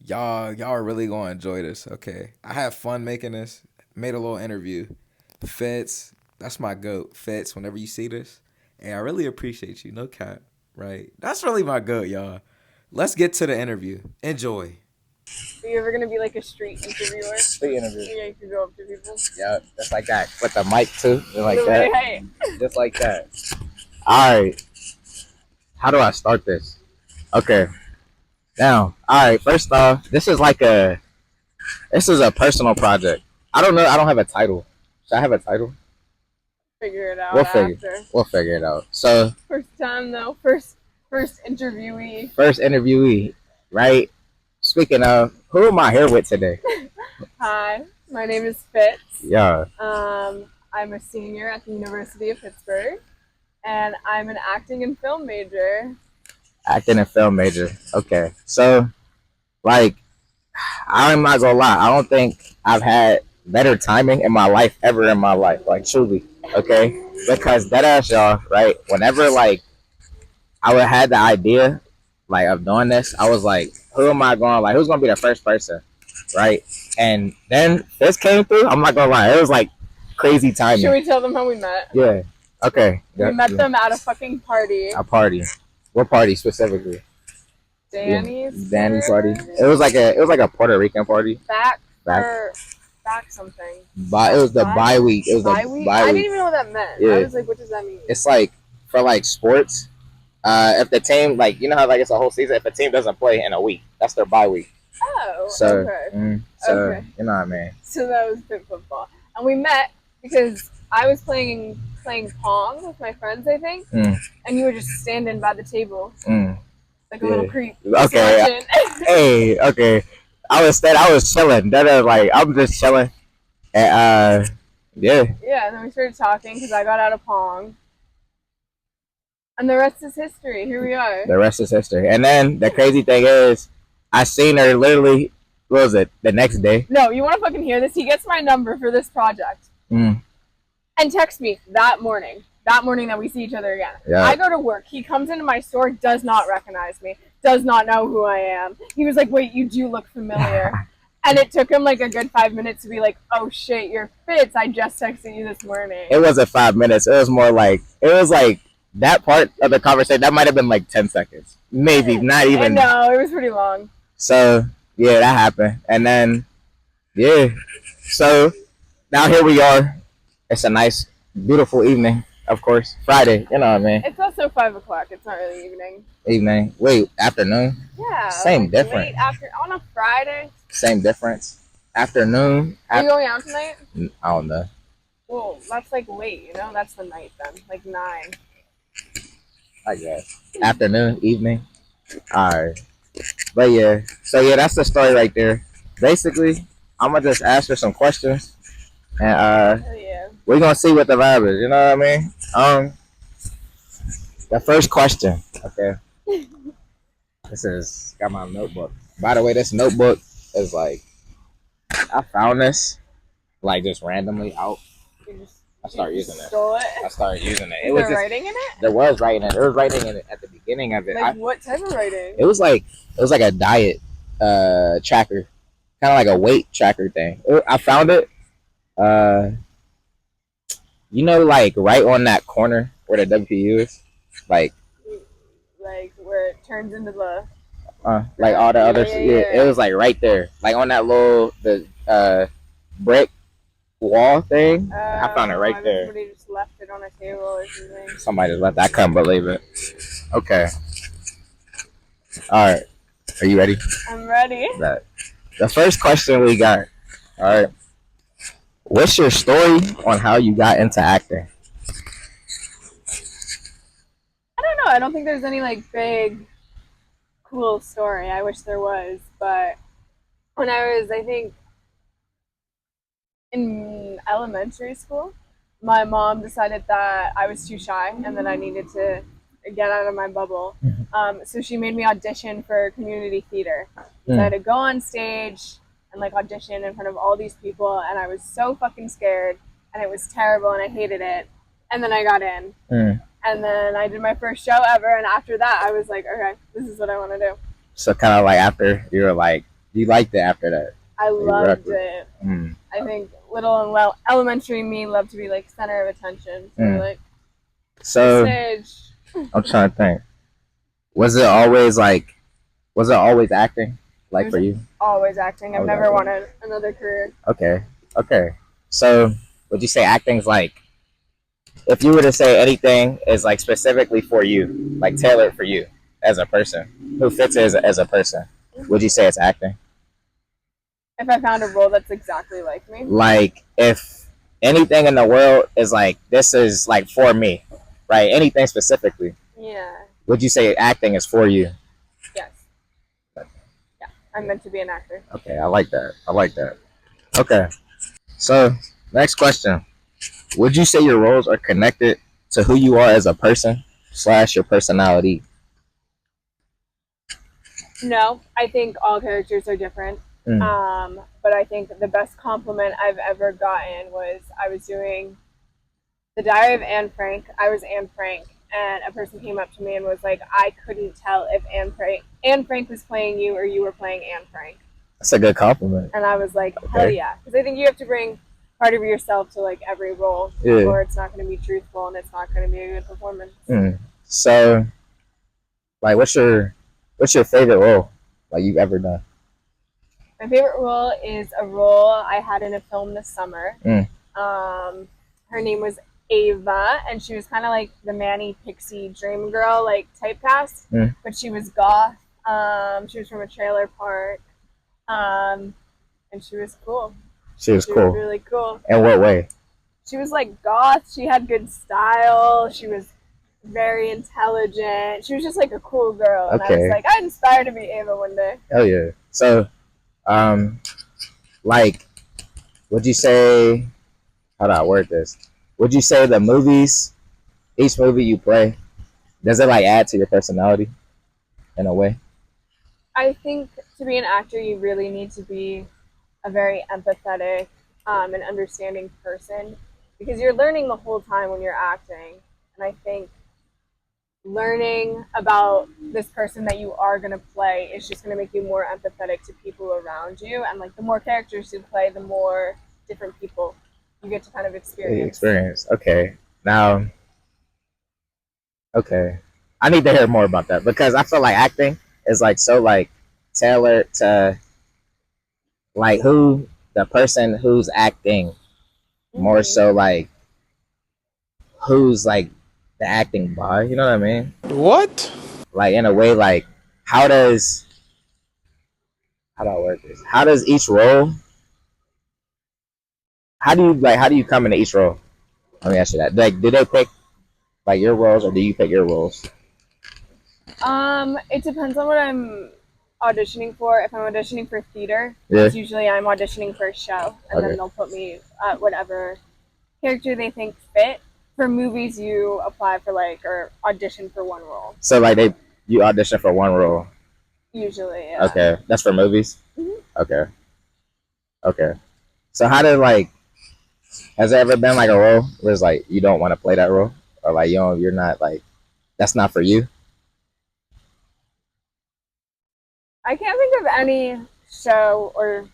Y'all are really gonna enjoy this. Okay, I had fun making this. Made a little interview. Fitz, that's my goat. Fitz, whenever you see this, hey, I really appreciate you. No cap, right? That's really my goat, y'all. Let's get to the interview. Enjoy. Are you ever gonna be like a street interviewer? Street interview. Yeah, you can go up to people. Yeah, just like that. With the mic too, just like Hey, that. hey. Just like that. All right. How do I start this? Okay. Now, all right. First off, this is a personal project. I don't know. I don't have a title. Should I have a title? Figure it out We'll after. we'll figure it out. So First time though. First interviewee. first interviewee, right? Speaking of, who am I here with today? Hi, my name is Fitz. Yeah. I'm a senior at the University of Pittsburgh, and I'm an acting and film major. Acting and film major. Okay. So, like, I'm not gonna lie. I don't think I've had better timing in my life ever in my life. Like, truly. Okay. Because that ass y'all, right? Whenever like I would had the idea like of doing this, I was like, who am I going? Like, who's gonna be the first person, right? And then this came through. I'm not gonna lie. It was like crazy timing. Should we tell them how we met? Yeah. Okay. We met them at a fucking party. A party. What party specifically? Danny's. Danny's party. It was like a Puerto Rican party. Back something. It was the bye week. It was bye the week? bye I week. didn't even know what that meant. Yeah. I was like, what does that mean? It's like for like sports. If the team like you know how like it's a whole season. If a team doesn't play in a week, that's their bye week. Oh, So, okay. Okay. You know what I mean. So that was pit football, and we met because I was playing pong with my friends, I think, and you were just standing by the table like a little creep. Okay. Hey. Okay. I was chilling. That like I'm just chilling. And yeah. Yeah, and then we started talking because I got out of pong. And the rest is history. Here we are. The rest is history. And then the crazy thing is, I seen her literally, what was it, the next day? No, you want to fucking hear this? He gets my number for this project. And texts me that morning that we see each other again. Yeah. I go to work. He comes into my store, does not recognize me, does not know who I am. He was like, wait, you do look familiar. And it took him like a good 5 minutes to be like, oh shit, you're Fitz. I just texted you this morning. It wasn't 5 minutes. It was more like, that part of the conversation, that might have been like 10 seconds. Maybe, not even. No, it was pretty long. So, yeah, that happened. And then, yeah. So, now here we are. It's a nice, beautiful evening, of course. Friday, you know what I mean? It's also 5 o'clock. It's not really evening. Evening. Wait, afternoon? Yeah. Same like difference. Late after, on a Friday. Same difference. Afternoon. Are you going out tonight? I don't know. Well, that's like late, you know? That's the night then. Like 9. I guess. Afternoon, evening. Alright. But yeah. So yeah, that's the story right there. Basically, I'm gonna just ask her some questions. And yeah. We're gonna see what the vibe is, you know what I mean? The first question, okay. This is got my notebook. By the way, this notebook is like I found this like just randomly out. I started using it. Stole it? I started using it. Is there writing in it? There was writing in it. There was writing in it at the beginning of it. Like what type of writing? It was like a diet tracker, kind of like a weight tracker thing. I found it. You know, like right on that corner where the WPU is, like where it turns into the like all the other. Yeah. It was like right there, like on that little brick wall thing. I found it right there. Somebody just left it on a table or something. Somebody just left. I couldn't believe it. Okay. All right. Are you ready? I'm ready. The first question we got. All right. What's your story on how you got into acting? I don't know. I don't think there's any like big, cool story. I wish there was, but when I was, I think, in elementary school, my mom decided that I was too shy and that I needed to get out of my bubble. So she made me audition for community theater. So I had to go on stage and like audition in front of all these people, and I was so fucking scared, and it was terrible, and I hated it. And then I got in, and then I did my first show ever, and after that, I was like, okay, this is what I want to do. So kind of like after you You liked it after that. I loved Exactly. it. I think little and well elementary me loved to be like center of attention. So like So stage. I'm trying to think. Was it always acting? Like for you? Always acting. I've never wanted another career. Okay. So would you say acting's like, if you were to say anything is like specifically for you, like tailored for you as a person, who Fitz is as a person, would you say it's acting? If I found a role that's exactly like me. Like if anything in the world is like, this is like for me, right? Anything specifically. Yeah. Would you say acting is for you? Yes. Yeah. I'm meant to be an actor. Okay, I like that. Okay. So next question. Would you say your roles are connected to who you are as a person / your personality? No, I think all characters are different. But I think the best compliment I've ever gotten was I was doing The Diary of Anne Frank. I was Anne Frank, and a person came up to me and was like, I couldn't tell if Anne Frank was playing you or you were playing Anne Frank. That's a good compliment. And I was like, hell yeah. Because I think you have to bring part of yourself to like every role, or it's not going to be truthful and it's not going to be a good performance. So, like, what's your favorite role like you've ever done? My favorite role is a role I had in a film this summer. Her name was Ava, and she was kind of like the Manny Pixie dream girl, like typecast, but she was goth. She was from a trailer park, and she was cool. She was cool. Really cool. In what way? She was like goth. She had good style. She was very intelligent. She was just like a cool girl. And I was like, I inspired to be Ava one day. Hell yeah. So, like, would you say, how do I word this? Would you say the movies, each movie you play, does it like add to your personality in a way? I think to be an actor, you really need to be a very empathetic and understanding person, because you're learning the whole time when you're acting. And I think learning about this person that you are going to play is just going to make you more empathetic to people around you. And like the more characters you play, the more different people you get to kind of experience. Okay. Now, I need to hear more about that, because I feel like acting is like so like tailored to like who the person who's acting, more so like who's like the acting by, you know what I mean? What? Like in a way, like how do I work this? How does each role? How do you come into each role? Let me ask you that. Like, do they pick like your roles, or do you pick your roles? It depends on what I'm auditioning for. If I'm auditioning for theater, it's usually I'm auditioning for a show, and then they'll put me at whatever character they think fit. For movies, you apply for like or audition for one role. So like you audition for one role. Usually, yeah. Okay, that's for movies. Okay. So how did like? Has there ever been like a role where it's like you don't want to play that role, or like you're not like that's not for you? I can't think of any show or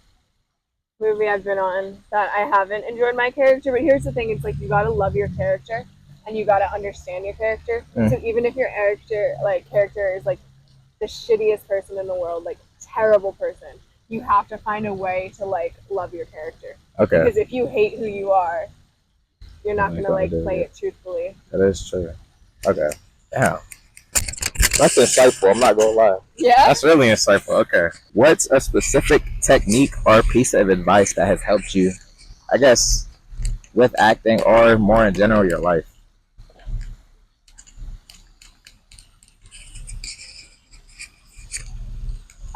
movie I've been on that I haven't enjoyed my character. But here's the thing: it's like you gotta love your character and you gotta understand your character. So even if your character is like the shittiest person in the world, like terrible person, you have to find a way to like love your character. Okay. Because if you hate who you are, you're not gonna like play it truthfully. That is true. Okay. Damn. That's insightful, I'm not gonna lie. Yeah? That's really insightful. Okay. What's a specific technique or piece of advice that has helped you, I guess, with acting or more in general your life?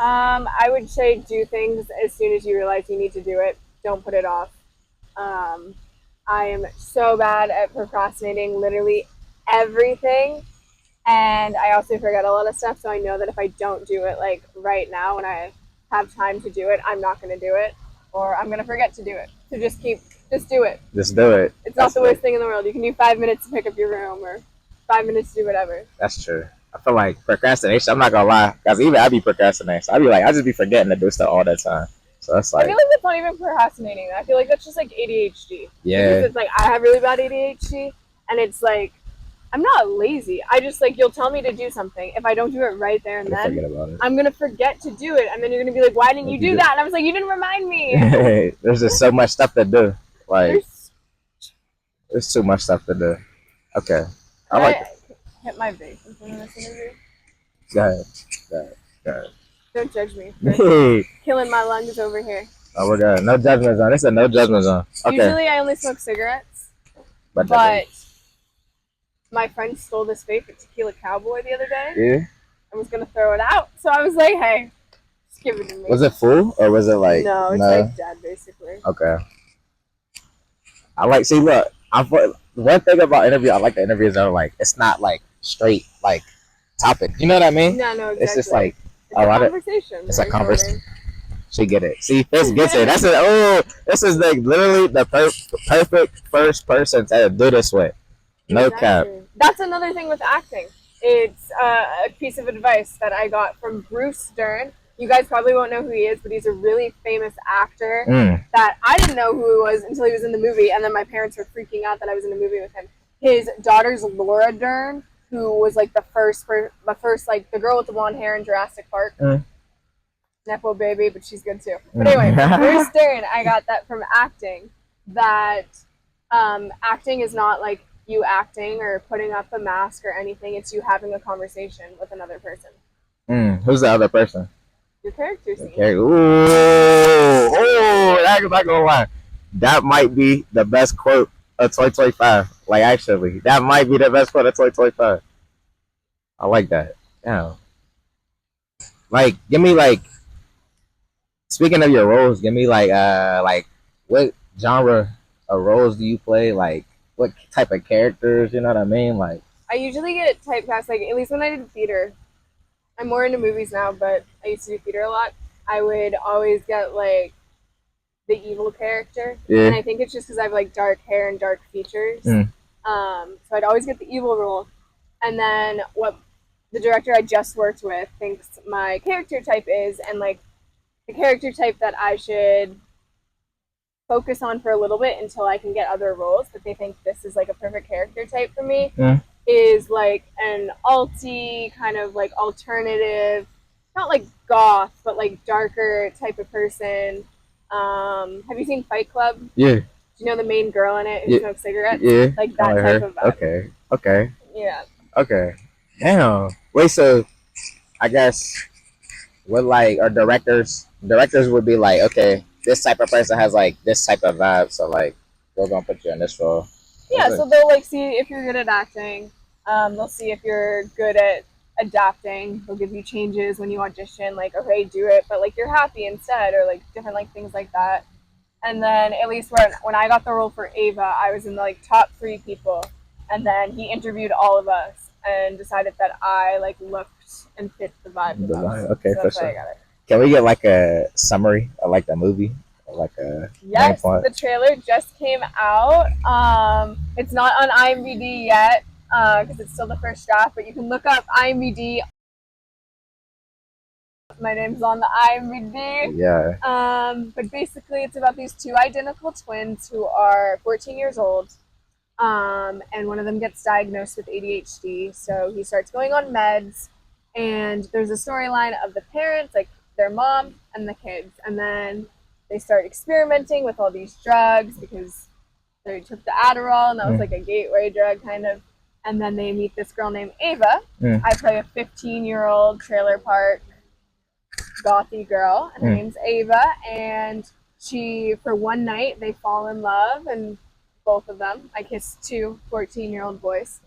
I would say do things as soon as you realize you need to do it. Don't put it off. I am so bad at procrastinating literally everything. And I also forget a lot of stuff, so I know that if I don't do it like right now when I have time to do it, I'm not going to do it, or I'm going to forget to do it. So just do it. Just do it. It's not the worst thing in the world. You can do 5 minutes to pick up your room, or 5 minutes to do whatever. That's true. I feel like procrastination. I'm not gonna lie, because even I be procrastinating. So I be like, I just be forgetting to do stuff all the time. So that's I like, feel like that's not even procrastinating. I feel like that's just like ADHD. yeah, Because it's like I have really bad ADHD, and it's like I'm not lazy. I just like you'll tell me to do something. If I don't do it right there and I forget then, about it. I'm gonna forget to do it, and then you're gonna be like, "Why didn't you do that?" And I was like, "You didn't remind me." There's just so much stuff to do. Like, There's too much stuff to do. Okay, I Can like. I hit my vape in front of this interview? Go ahead. Go ahead. Don't judge me Go for ahead. killing my lungs over here. Oh my god, no judgment zone. It's a no judgment zone. Okay. Usually I only smoke cigarettes, but my friend stole this vape at Tequila Cowboy the other day. Yeah. I was gonna throw it out, so I was like, "Hey, just give it to me." Was it full or was it like? No, it's like dead, basically. Okay. I like. See, look. One thing about interview, I like the interviews are like it's not like straight like topic. You know what I mean? No, exactly. It's just like it's a conversation. It's a conversation. She get it. See, Fitz gets it. That's it. Oh, this is like literally the perfect first person to do this with. No cap. That's another thing with acting. It's a piece of advice that I got from Bruce Dern. You guys probably won't know who he is, but he's a really famous actor that I didn't know who he was until he was in the movie, and then my parents were freaking out that I was in a movie with him. His daughter's Laura Dern, who was like the first like the girl with the blonde hair in Jurassic Park. Nepo baby, but she's good too. But anyway, Bruce Dern, I got that from acting. That acting is not like you acting or putting up a mask or anything. It's you having a conversation with another person. Who's the other person? Your character scene. Okay. Ooh, that's not gonna lie. That might be the best quote of 2025. Like, actually, that might be the best quote of 2025. I like that. Yeah. Like, give me like. Speaking of your roles, give me like what genre of roles do you play? Like, what type of characters? You know what I mean? Like, I usually get typecast. Like, at least when I did theater. I'm more into movies now, but I used to do theater a lot. I would always get like the evil character, and I think it's just because I have like dark hair and dark features. So I'd always get the evil role, and then what the director I just worked with thinks my character type is, and like the character type that I should focus on for a little bit until I can get other roles, but they think this is like a perfect character type for me. Is like an alty kind of like alternative, not like goth, but like darker type of person. Have you seen Fight Club? Yeah. Do you know the main girl in it who smokes cigarettes? Yeah. Like that type of vibe. Okay. Yeah. Okay. Damn. Wait, so I guess what like our directors would be like, okay, this type of person has like this type of vibe, so like we're gonna put you in this role. Yeah, so they'll like see if you're good at acting. They'll see if you're good at adapting. They'll give you changes when you audition, like, okay, do it, but like you're happy instead, or like different like things like that. And then at least when I got the role for Ava, I was in the like top 3 people, and then he interviewed all of us and decided that I like looked and fit the vibe of us. Okay, so for sure. Can we get like a summary of like the movie? Like a yes, the trailer just came out. It's not on IMDb yet because it's still the first draft, but you can look up IMDb. My name's on the IMDb. Yeah. But basically, it's about these 2 identical twins who are 14 years old, and one of them gets diagnosed with ADHD, so he starts going on meds. And there's a storyline of the parents, like their mom and the kids, and then they start experimenting with all these drugs because they took the Adderall, and that was like a gateway drug kind of. And then they meet this girl named Ava. I play a 15-year-old trailer park gothy girl, and her name's Ava. And she, for one night, they fall in love, and both of them. I kissed 2 14-year-old boys.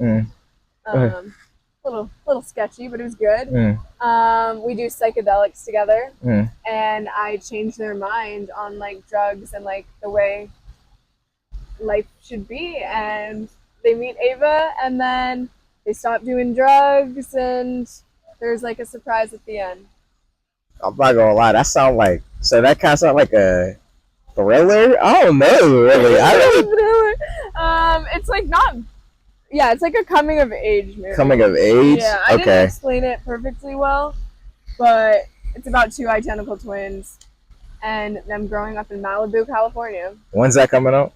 Little sketchy, but it was good. We do psychedelics together, and I changed their mind on like drugs and like the way life should be. And they meet Ava, and then they stop doing drugs, and there's like a surprise at the end. I'm not gonna lie, that kind of sound like a thriller. I don't know, really. It's like not. Yeah, it's like a coming of age movie. Coming of age? Yeah, I okay. didn't explain it perfectly well, but it's about two identical twins and them growing up in Malibu, California. When's that coming out?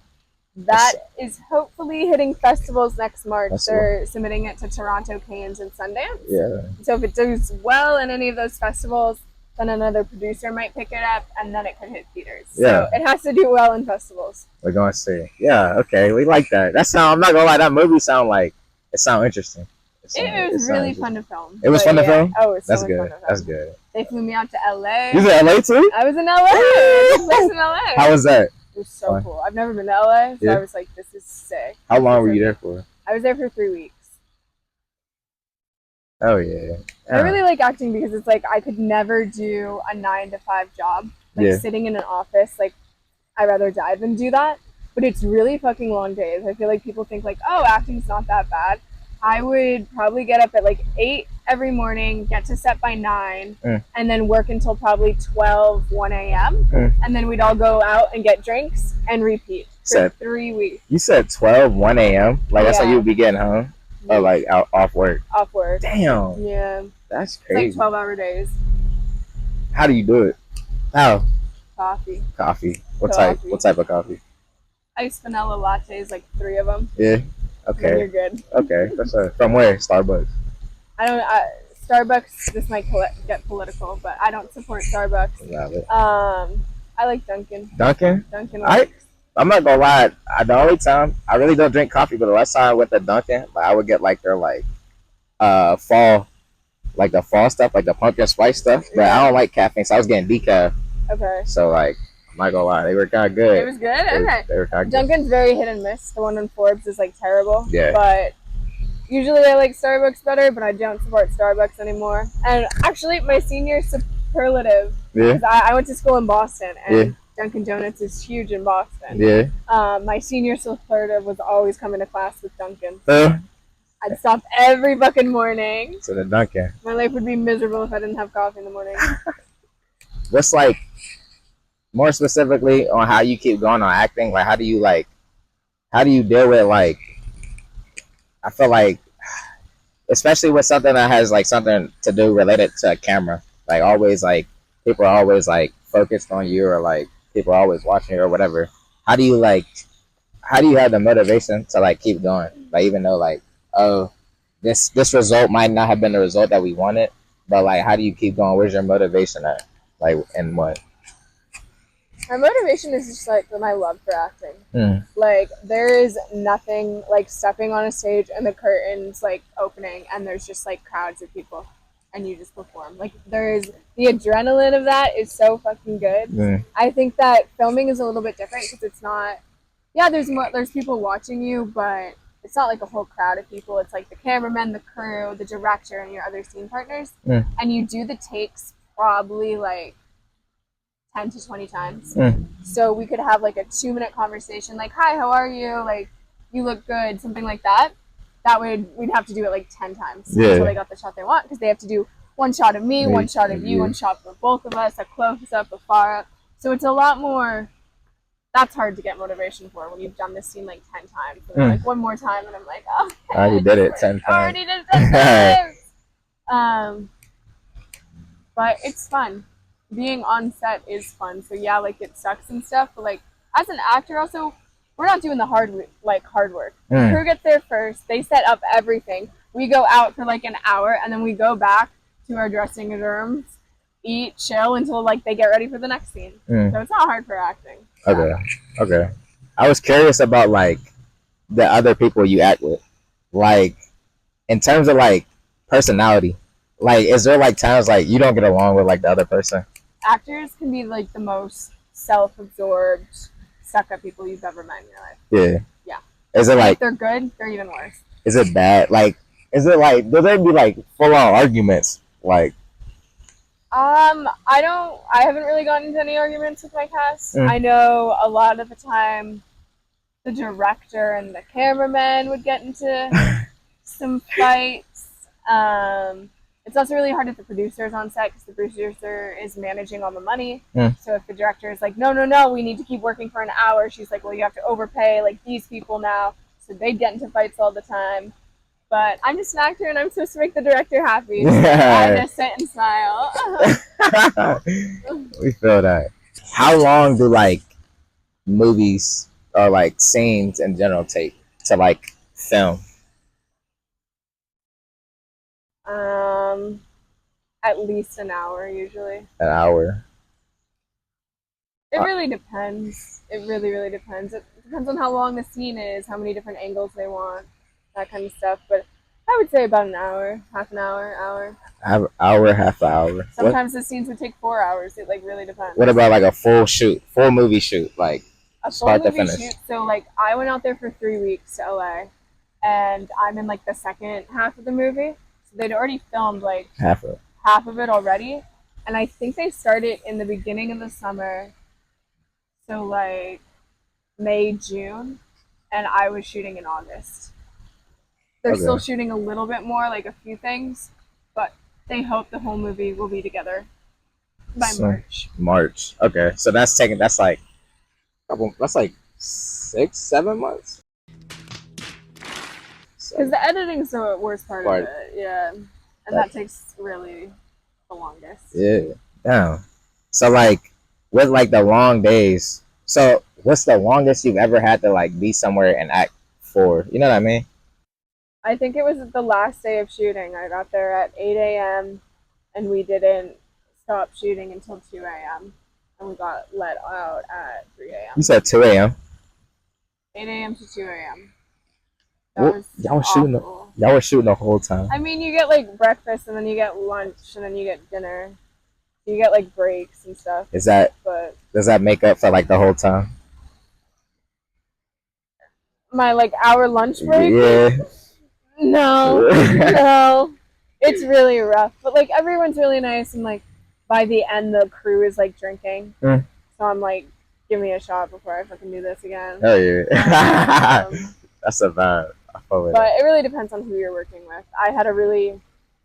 That is hopefully hitting festivals next March. Festival. They're submitting it to Toronto, Cannes, and Sundance. Yeah. So if it does well in any of those festivals, then another producer might pick it up, and then it could hit theaters. Yeah. So it has to do well in festivals. We're going to see. Yeah, okay. We like that. I'm not going to lie, that movie sound interesting. It was really fun to film. It was fun to film? Oh, it was That's so good. much fun to film. That's good. They flew me out to LA. You was in LA too? I was in LA. It took place in LA. How was that? It was so cool. I've never been to LA, so Yeah. I was like, this is sick. How long were you there for? I was there for 3 weeks. Oh, yeah. I really like acting because it's like I could never do a 9-to-5 job. Like sitting in an office, like I'd rather die than do that. But it's really fucking long days. I feel like people think like, oh, acting's not that bad. I would probably get up at like 8 every morning, get to set by 9, and then work until probably 12, 1 a.m. And then we'd all go out and get drinks and repeat for 3 weeks. You said 12, 1 a.m.? Like that's how you would be getting home? Or like off work? Off work. Damn. Yeah. That's crazy. It's like 12-hour days. How do you do it? How? Coffee. What type of coffee? Iced vanilla lattes, like 3 of them. Yeah. Okay. And you're good. Okay. From where? Starbucks. Starbucks. This might get political, but I don't support Starbucks. Love it. I like Dunkin'. Dunkin'. Works. I'm not gonna lie. The only time I really don't drink coffee, but the last time I went to Dunkin', I would get like their fall, like the fall stuff, like the pumpkin spice stuff. But I don't like caffeine, so I was getting decaf. Okay. So like, I'm not gonna lie, they were kind of good. It was good. Okay. They were kind of good. Dunkin's very hit and miss. The one in Forbes is like terrible. Yeah. But usually I like Starbucks better, but I don't support Starbucks anymore. And actually, my senior superlative. Yeah. Because I went to school in Boston, and Dunkin' Donuts is huge in Boston. Yeah. My senior superlative was always coming to class with Dunkin'. I'd I'd stop every fucking morning. So the Dunkin'. My life would be miserable if I didn't have coffee in the morning. What's like more specifically on how you keep going on acting? Like how do you deal with like? I feel like, especially with something that has like something to do related to a camera, like always like people are always like focused on you or like people are always watching you or whatever. How do you have the motivation to like keep going? Like even though like, oh, this result might not have been the result that we wanted, but like how do you keep going? Where's your motivation at? Like and what? My motivation is just like my love for acting. Like there is nothing like stepping on a stage and the curtains like opening and there's just like crowds of people and you just perform. Like there's the adrenaline of that is so fucking good. I think that filming is a little bit different because it's not. Yeah, there's people watching you, but it's not like a whole crowd of people. It's like the cameraman, the crew, the director, and your other scene partners. And you do the takes probably like 10 to 20 times. So we could have like a 2-minute conversation like, hi, how are you? Like, you look good, something like that. We'd have to do it like 10 times until they got the shot they want because they have to do one shot of me, one shot of you, one shot for both of us, a close-up, a far-up. So it's a lot more. That's hard to get motivation for when you've done this scene like 10 times. And like one more time and I'm like, oh, I already did it 10 times. I already did it 10 times. But it's fun. Being on set is fun. So yeah, like it sucks and stuff, but like as an actor also, we're not doing the hard work. The crew gets there first, they set up everything. We go out for like an hour and then we go back to our dressing rooms, eat, chill until like they get ready for the next scene. So it's not hard for acting. Okay. I was curious about like the other people you act with. Like in terms of like personality. Like is there like times like you don't get along with like the other person? Actors can be like the most self-absorbed, stuck-up people you've ever met in your life. Yeah. Is it like if they're good, they're even worse. Is it bad? Like is it like do there be like full-on arguments? Like I haven't really gotten into any arguments with my cast. I know a lot of the time the director and the cameraman would get into some fights. It's also really hard if the producer is on set because the producer is managing all the money. So if the director is like, no, we need to keep working for an hour, she's like, well, you have to overpay like these people now. so they get into fights all the time. But I'm just an actor, and I'm supposed to make the director happy. So I just sit and smile. We feel that. How long do like movies or like scenes in general take to like film? At least an hour usually. An hour. It really depends. It really, really depends. It depends on how long the scene is, how many different angles they want, that kind of stuff. But I would say about an hour, half an hour, hour. Hour, half an hour. Sometimes the scenes would take 4 hours. It like really depends. What about like a full movie shoot, like a full start to movie finish? shoot? So like I went out there for 3 weeks to LA, and I'm in like the second half of the movie. So they'd already filmed like half of it already, and I think they started in the beginning of the summer. So like May, June, and I was shooting in August. They're still shooting a little bit more, like a few things, but they hope the whole movie will be together by March. March. Okay. So that's like 6-7 months. Because the editing's the worst part of it, yeah. And that takes really the longest. Yeah. Damn. So like with like the long days, so what's the longest you've ever had to like be somewhere and act for? You know what I mean? I think it was the last day of shooting. I got there at 8 a.m. and we didn't stop shooting until 2 a.m. and we got let out at 3 a.m. You said 2 a.m.? 8 a.m. to 2 a.m. Y'all were shooting the whole time. I mean, you get like breakfast and then you get lunch and then you get dinner. You get like breaks and stuff. Does that make up for like the whole time? My like hour lunch break? Yeah. No. No. It's really rough. But like everyone's really nice, and like by the end the crew is like drinking. So I'm like, give me a shot before I fucking do this again. Oh yeah. That's a vibe. But it really depends on who you're working with.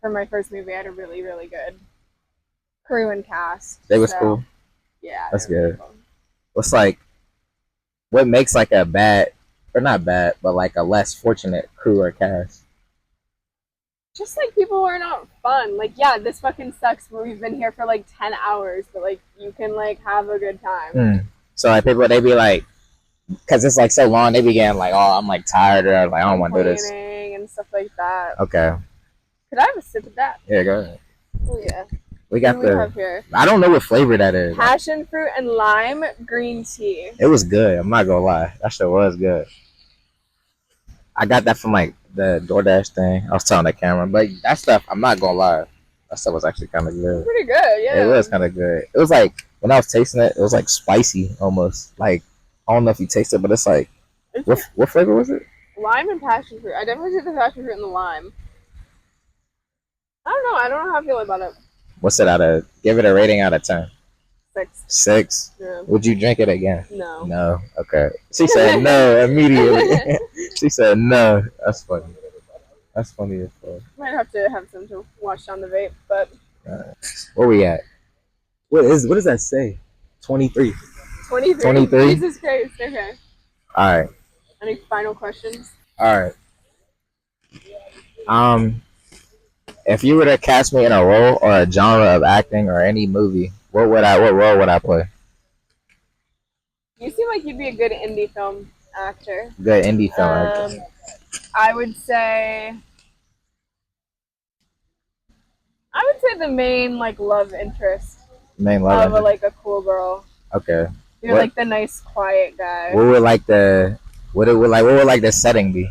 For my first movie, I had a really, really good crew and cast. They was cool. Yeah. That's good. Cool. What makes like a bad, or not bad, but like a less fortunate crew or cast? Just like people who are not fun. Like, yeah, this fucking sucks. We've been here for like 10 hours, but like you can like have a good time. So like people, they be like, because it's like so long, they be getting like, oh, I'm like tired, or like I don't want to do this and stuff like that. Okay. Could I have a sip of that? Yeah, go ahead. Oh yeah. We got what do we have here? I don't know what flavor that is. Passion fruit and lime green tea. It was good. I'm not gonna lie. That shit was good. I got that from like the DoorDash thing. I was telling the camera, but that stuff, I'm not gonna lie, that stuff was actually kind of good. Pretty good, yeah. It was kind of good. It was like when I was tasting it, it was like spicy almost. Like I don't know if you taste it, but it's like what flavor was it? Lime and passion fruit. I definitely did the passion fruit and the lime. I don't know how I feel about it. What's it give it a rating out of 10? 6. 6? Yeah. Would you drink it again? No. No? Okay. She said no immediately. She said no. That's funny. That's funny as fuck. Might have to have some to wash down the vape, but... Where we at? What does that say? 23. 23? 23? Jesus Christ, okay. Alright. Any final questions? Alright. If you were to cast me in a role or a genre of acting or any movie, what role would I play? You seem like you'd be a good indie film actor. Good indie film actor. I would say the main like love interest. Main love interest. Like a cool girl. Okay. You're like the nice, quiet guy. What would the setting be?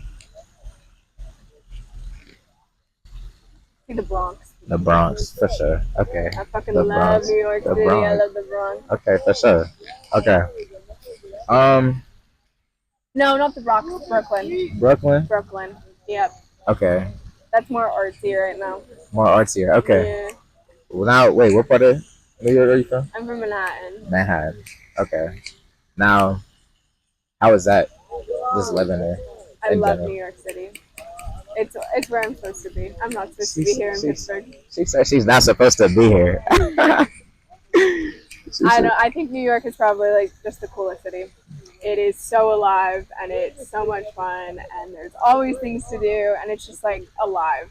The Bronx. The Bronx, for sure. Okay. I fucking love New York City. I love the Bronx. Okay, for sure. Okay. No, not the Bronx. Brooklyn. Brooklyn? Brooklyn. Yep. Okay. That's more artsy right now. More artsier. Okay. Yeah. Well, now, wait, what part of New York are you from? I'm from Manhattan. Manhattan. Okay. Now, how is that? Just living there. I love New York City. It's where I'm supposed to be. I'm not supposed to be here in Pittsburgh. She said she's not supposed to be here. I think New York is probably like just the coolest city. it is so alive and it's so much fun and there's always things to do and it's just like alive.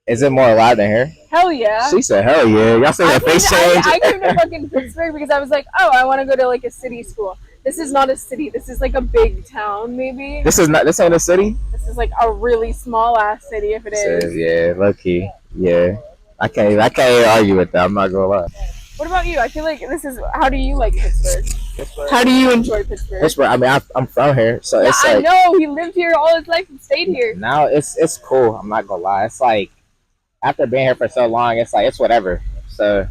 Is it more alive than here? Hell yeah. She said, hell yeah. Y'all seen her face change? I came to fucking Pittsburgh because I was like, oh, I want to go to like a city school. This is not a city. This is like a big town, maybe. This ain't a city? This is like a really small ass city if it is. Yeah, low key. Yeah. I can't even argue with that. I'm not gonna lie. What about you? I feel like this is. How do you like Pittsburgh? How do you enjoy Pittsburgh? Pittsburgh. I mean, I'm from here, so yeah, it's like. I know he lived here all his life and stayed here. Now it's cool. I'm not gonna lie. It's like after being here for so long, it's like it's whatever. So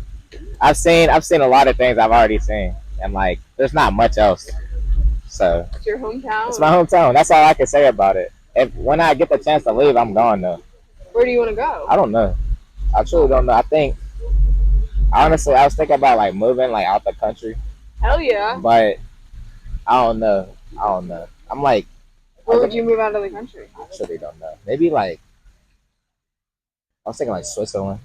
I've seen a lot of things I've already seen, and like there's not much else. So it's your hometown. It's my hometown. That's all I can say about it. When I get the chance to leave, I'm gone though. Where do you want to go? I don't know. I truly don't know. I think honestly, I was thinking about like moving like out the country. Hell yeah. But I don't know. I'm like. Where would you move out of the country? I truly don't know. Maybe like. I was thinking like Switzerland.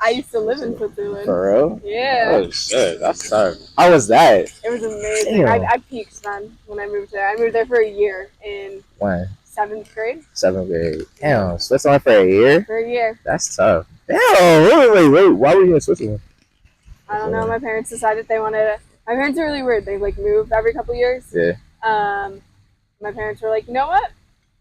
I used to live in Switzerland. For real? Yeah. Oh shit, that's tough. How was that? It was amazing. I peaked then when I moved there. I moved there for a year in when? 7th grade. 7th grade. Damn, Switzerland for a year? For a year. That's tough. Damn, wait. Why were you in Switzerland? I don't know. My parents decided they wanted to. My parents are really weird. They like move every couple years. Yeah. My parents were like, you know what?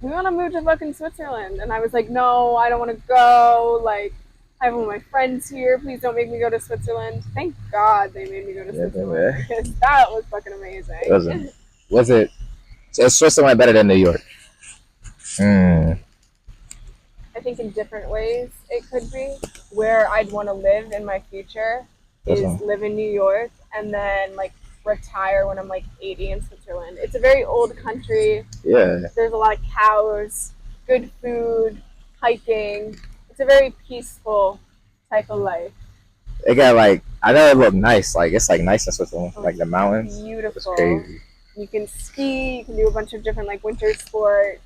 We want to move to fucking Switzerland. And I was like, no, I don't want to go. Like, I have all my friends here. Please don't make me go to Switzerland. Thank God they made me go to Switzerland. Because that was fucking amazing. Was it? Is Switzerland better than New York? I think in different ways it could be. Where I'd want to live in my future is live in New York and then like retire when I'm like 80 in Switzerland. It's a very old country. Yeah. There's a lot of cows, good food, hiking. It's a very peaceful type of life. It got like, I know it looked nice. Like it's like nice in Switzerland, like the mountains. Beautiful. It's crazy. You can ski. You can do a bunch of different like winter sports,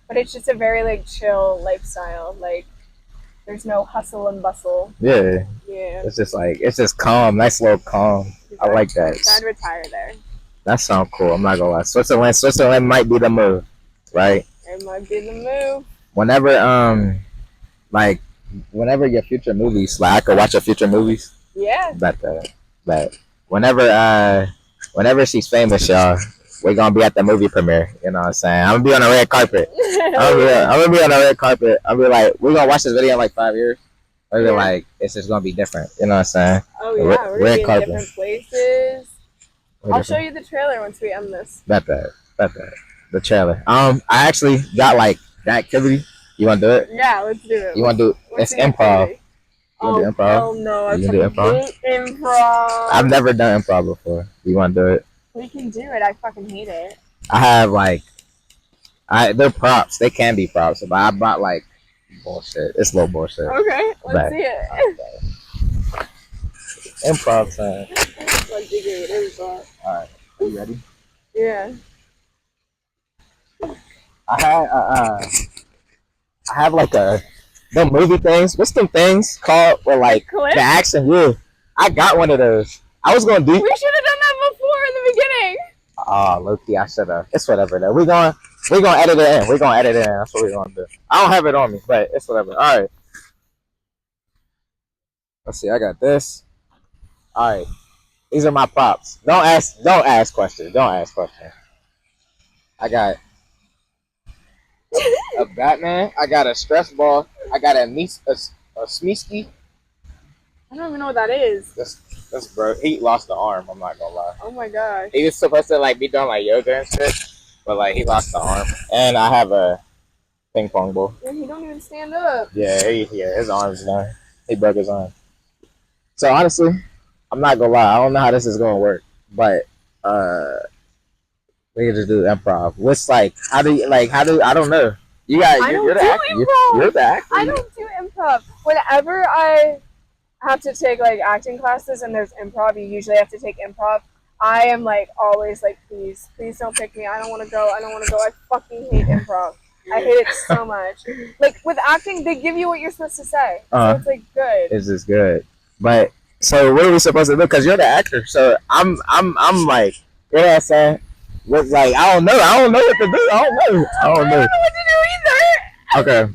but it's just a very like chill lifestyle. Like there's no hustle and bustle. Yeah. Yeah. It's just calm, nice little calm. I like that. I'd retire there. That sounds cool. I'm not gonna lie. Switzerland might be the move, right? It might be the move. Whenever whenever your future movies, like I could watch your future movies. Yeah. But whenever she's famous, y'all, we're gonna be at the movie premiere. You know what I'm saying? I'm gonna be on the red carpet. I'm gonna be on the red carpet. I'll be like, we're gonna watch this video in like 5 years. Or like it's just gonna be different. You know what I'm saying? Oh yeah, we're gonna be in different places. I'll show you the trailer once we end this. Bet that. The trailer. I actually got like the activity. You wanna do it? Yeah, let's do it. You wanna do it? It's improv. You wanna do improv? Hell no, I hate improv. I've never done improv before. You wanna do it? We can do it. I fucking hate it. I have they're props. They can be props, but I bought like bullshit. It's a little bullshit. Okay, let's see it. Okay. Improv time. Let's do it. Improv. Alright, you ready? Yeah. I have like the movie things. What's them things called? Where like the action? Yeah, I got one of those. I was gonna do. We should have done that before in the beginning. Oh, low-key, I should have. It's whatever though. We're gonna edit it in. That's what we're gonna do. I don't have it on me, but it's whatever. All right. Let's see. I got this. All right. These are my props. Don't ask questions. I got a Batman. I got a stress ball. I got a Smeesky. I don't even know what that is. That's bro. He lost the arm. I'm not gonna lie. Oh my gosh. He was supposed to like be doing like yoga and shit, but like he lost the arm. And I have a ping pong ball. Yeah, he don't even stand up. Yeah, his arm's done. He broke his arm. So honestly, I'm not gonna lie. I don't know how this is gonna work, but we can just do improv. What's like? How do I don't know. You're the actor. You're the actor. I don't do improv. Whenever I have to take like acting classes and there's improv, you usually have to take improv. I am like always like, please don't pick me. I don't want to go. I fucking hate improv. I hate it so much. Like with acting, they give you what you're supposed to say, so it's like good. It's just good. But so what are we supposed to do? Because you're the actor. So I'm like, you know what I'm saying? What, like, I don't know what to do. I don't know. I don't know what to do either. Okay.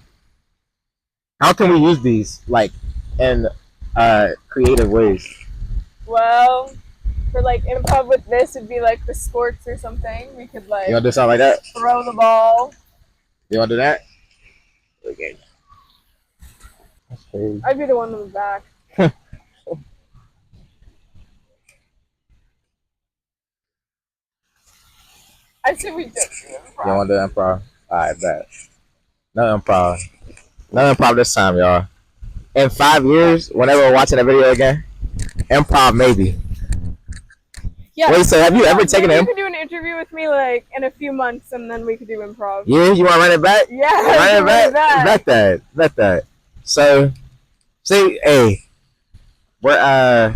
How can we use these like in creative ways? Well, for like improv with this, it'd be like the sports or something. We could like You wanna do something like that? throw the ball. You wanna do that? Okay. That's crazy. I'd be the one in the back. I say we just do improv. You wanna do improv? Alright, bet. No improv. No improv this time, y'all. In 5 years, whenever we're watching a video again, improv maybe. Yeah. Wait, so have you ever taken You could do an interview with me like in a few months, and then we could do improv. Yeah, you want to run it back? Yeah, run it back. Bet that. So, see, hey, we're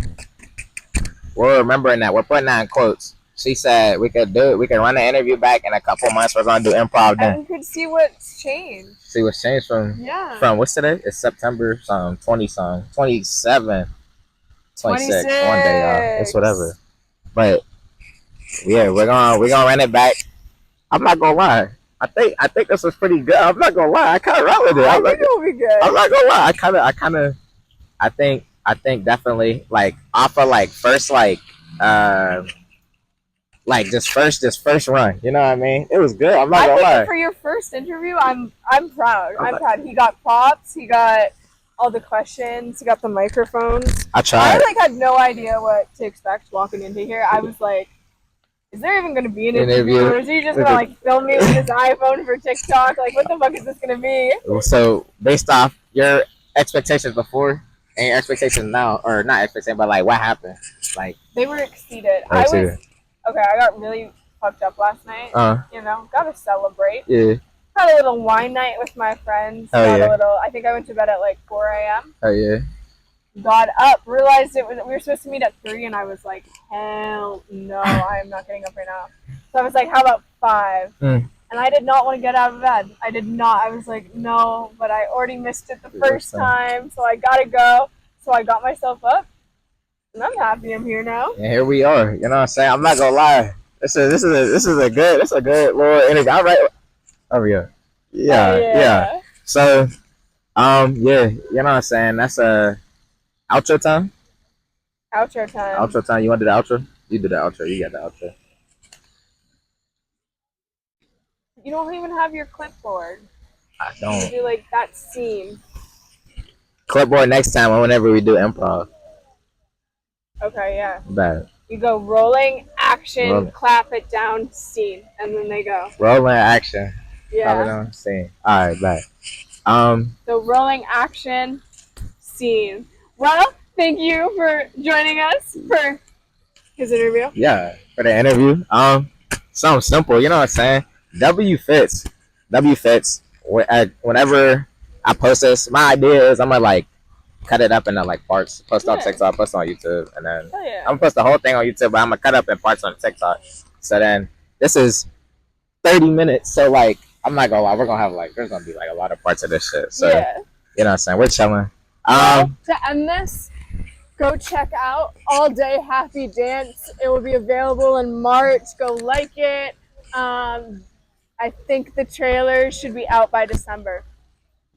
remembering that. We're putting that in quotes. She said we could do it. We could run the interview back in a couple months. We're gonna do improv then. And we could see what's changed. See what's changed from what's today? It's September 27, 26 one day, y'all. It's whatever. But yeah, we're gonna run it back. I'm not gonna lie. I think this was pretty good. I'm not gonna lie. I kind of rock with it. I think it'll be good. I'm not gonna lie. I think definitely like off of like first like just first run. You know what I mean? It was good. I'm not gonna lie. For your first interview, I'm proud. I'm proud. He got props. He got all the questions. He got the microphones. I tried. I had no idea what to expect walking into here. I was like, is there even gonna be an interview? Or is he just gonna like film me with his iPhone for TikTok? Like, what the fuck is this gonna be? So based off your expectations before and your expectations now, or not expectations, but like what happened? Like they were exceeded. I got really fucked up last night. You know, gotta celebrate. Yeah. Had a little wine night with my friends. I think I went to bed at like 4 a.m. Oh yeah. Got up, realized we were supposed to meet at 3, and I was like, hell no, I am not getting up right now. So I was like, how about 5? And I did not want to get out of bed. I did not. I was like, no, but I already missed it the first time, so I gotta go. So I got myself up, and I'm happy I'm here now. And here we are. You know what I'm saying? I'm not gonna lie. This is a good little interview. All right. Oh yeah. Yeah. So, yeah, you know what I'm saying? That's outro time. Outro time. You want to do the outro? You do the outro. You got the outro. You don't even have your clipboard. I don't. You do like that scene. Clipboard next time or whenever we do improv. Okay, yeah. Bad. You go rolling, action, clap it down, scene, and then they go. Rolling, action. Yeah. Scene. All right, bad. So rolling, action, scene. Well, thank you for joining us for his interview. Yeah, for the interview. Something simple, you know what I'm saying? W Fitz. Whenever I post this, my idea is I'm gonna like cut it up into like parts. Post on TikTok, post on YouTube, and then I'm gonna post the whole thing on YouTube, but I'm gonna cut up in parts on TikTok. So then this is 30 minutes. So like I'm not gonna lie, we're gonna have like there's gonna be like a lot of parts of this shit. So you know what I'm saying? We're chilling. To end this, go check out All Day Happy Dance. It will be available in March. Go like it. I think the trailer should be out by December.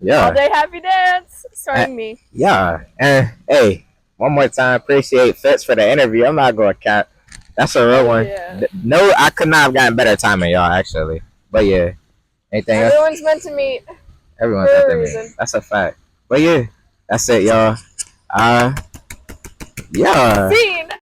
Yeah. All Day Happy Dance, starring me. Yeah. And hey, one more time, appreciate Fitz for the interview. I'm not going to cap. That's a real one. Yeah. No, I could not have gotten better timing, y'all, actually. But yeah. Anything else? Everyone's meant to meet. Everyone's meant to meet. That's a fact. But yeah, that's it, y'all. Yeah. Scene.